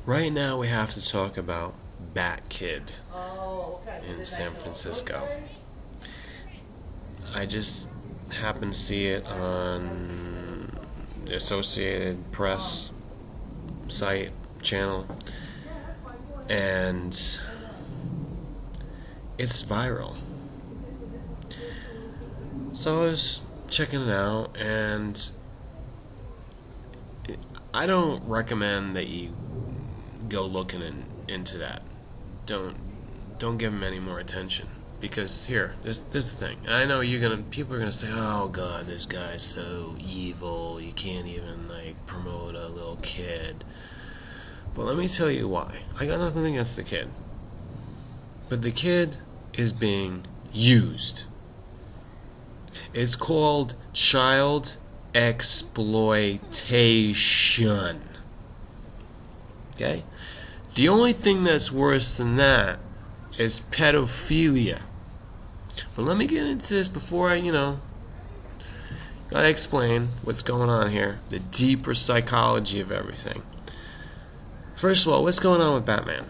Right now we have to talk about Batkid Okay. in San Francisco. I just happened to see it on the Associated Press site channel, and it's viral. So I was checking it out, and I don't recommend that you go looking into that. Don't give him any more attention, because this is the thing. I know people are gonna say, "Oh God, this guy's so evil. You can't even promote a little kid." But let me tell you why. I got nothing against the kid, but the kid is being used. It's called child exploitation. Okay? The only thing that's worse than that is pedophilia. But let me get into this before I, gotta explain what's going on here, the deeper psychology of everything. First of all, what's going on with Batman?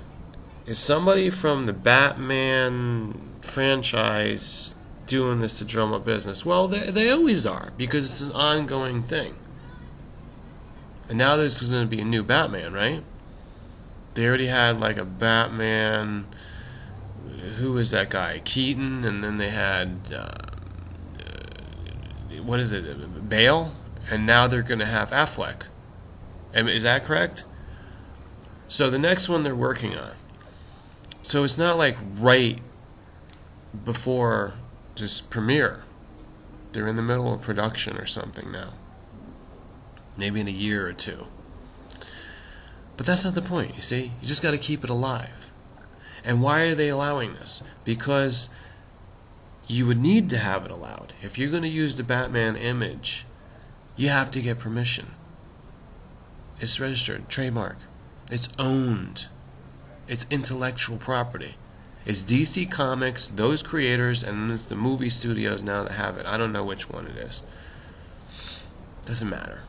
Is somebody from the Batman franchise doing this to drum up business? Well, they always are, because it's an ongoing thing. And now there's going to be a new Batman, right? They already had a Batman. Who was that guy? Keaton, and then they had what is it? Bale, and now they're going to have Affleck. Is that correct? So the next one they're working on. So it's not right before just premiere. They're in the middle of production or something now. Maybe in a year or two. But that's not the point, you see? You just got to keep it alive. And why are they allowing this? Because you would need to have it allowed. If you're going to use the Batman image, you have to get permission. It's registered, trademark. It's owned. It's intellectual property. It's DC Comics, those creators, and then it's the movie studios now that have it. I don't know which one it is. Doesn't matter.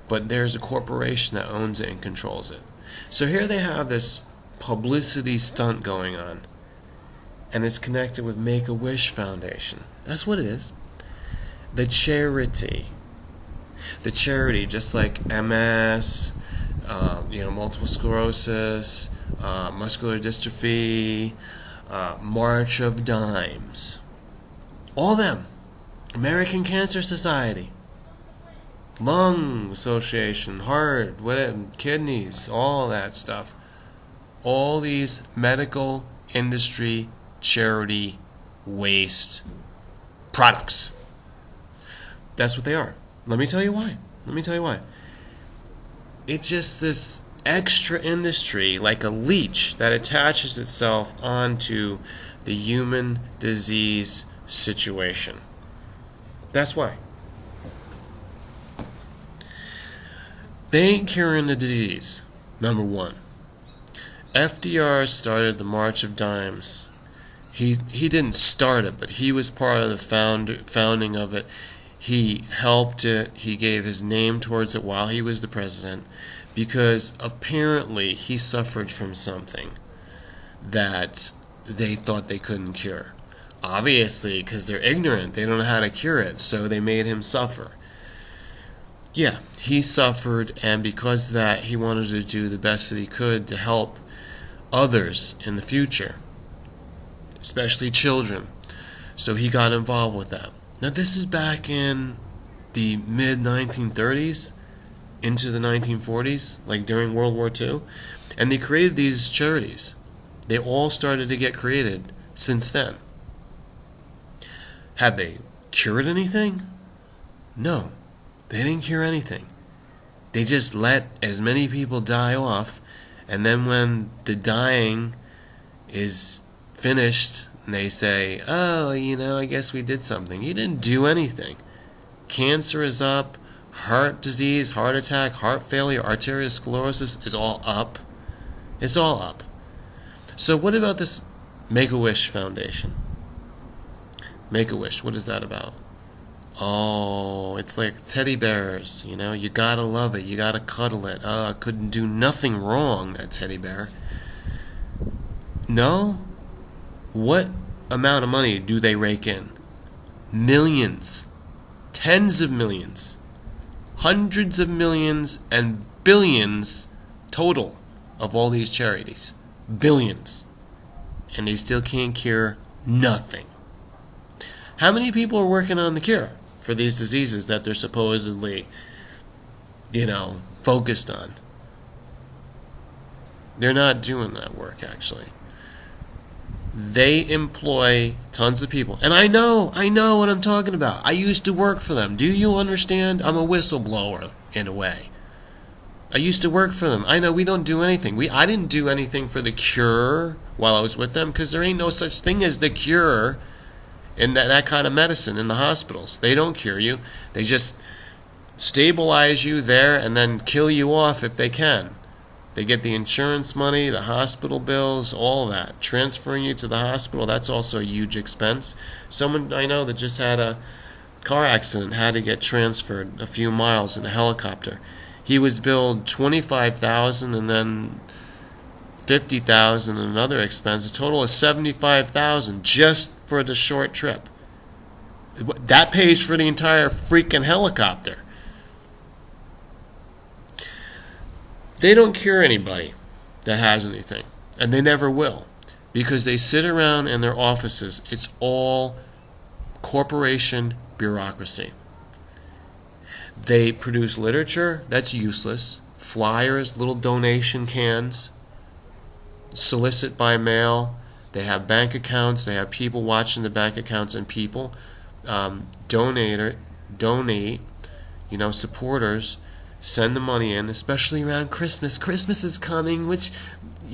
But there's a corporation that owns it and controls it. So here they have this publicity stunt going on, and it's connected with Make-A-Wish Foundation. That's what it is. The charity, just like MS, multiple sclerosis, muscular dystrophy, March of Dimes, all them, American Cancer Society, Lung Association, heart, kidneys, all that stuff. All these medical industry charity waste products. That's what they are. Let me tell you why. It's just this extra industry, like a leech, that attaches itself onto the human disease situation. That's why. They ain't curing the disease, number one. FDR started the March of Dimes. He didn't start it, but he was part of the founding of it. He helped it. He gave his name towards it while he was the president, because apparently he suffered from something that they thought they couldn't cure. Obviously, because they're ignorant, they don't know how to cure it, so they made him suffer. Yeah, he suffered, and because of that, he wanted to do the best that he could to help others in the future, especially children. So he got involved with that. Now this is back in the mid-1930s into the 1940s, during World War II, and they created these charities. They all started to get created since then. Have they cured anything? No, they didn't cure anything. They just let as many people die off, and then when the dying is finished, they say, "Oh, I guess we did something." You didn't do anything. Cancer is up, heart disease, heart attack, heart failure, arteriosclerosis is all up. It's all up. So what about this Make-A-Wish Foundation? Make-A-Wish, what is that about? Oh, it's like teddy bears, you know, you gotta love it, you gotta cuddle it. It couldn't do nothing wrong, that teddy bear. No? What amount of money do they rake in? Millions. Tens of millions. Hundreds of millions and billions total of all these charities. Billions. And they still can't cure nothing. How many people are working on the cure for these diseases that they're supposedly, focused on? They're not doing that work, actually. They employ tons of people. And I know what I'm talking about. I used to work for them. Do you understand? I'm a whistleblower, in a way. I used to work for them. I know we don't do anything. I didn't do anything for the cure while I was with them, because there ain't no such thing as the cure in that kind of medicine in the hospitals. They don't cure you. They just stabilize you there and then kill you off if they can. They get the insurance money, the hospital bills, all that. Transferring you to the hospital, that's also a huge expense. Someone I know that just had a car accident had to get transferred a few miles in a helicopter. He was billed $25,000 and then $50,000 and another expense. A total of $75,000 just for the short trip. That pays for the entire freaking helicopter. They don't cure anybody that has anything, and they never will, because they sit around in their offices. It's all corporation bureaucracy. They produce literature that's useless, flyers, little donation cans, solicit by mail. They have bank accounts. They have people watching the bank accounts, and people donate. Supporters send the money in, especially around Christmas. Christmas is coming. Where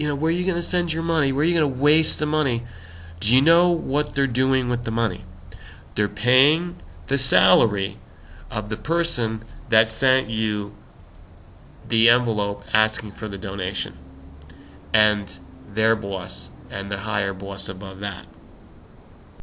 are you going to send your money? Where are you going to waste the money? Do you know what they're doing with the money? They're paying the salary of the person that sent you the envelope asking for the donation, and their boss and the higher boss above that.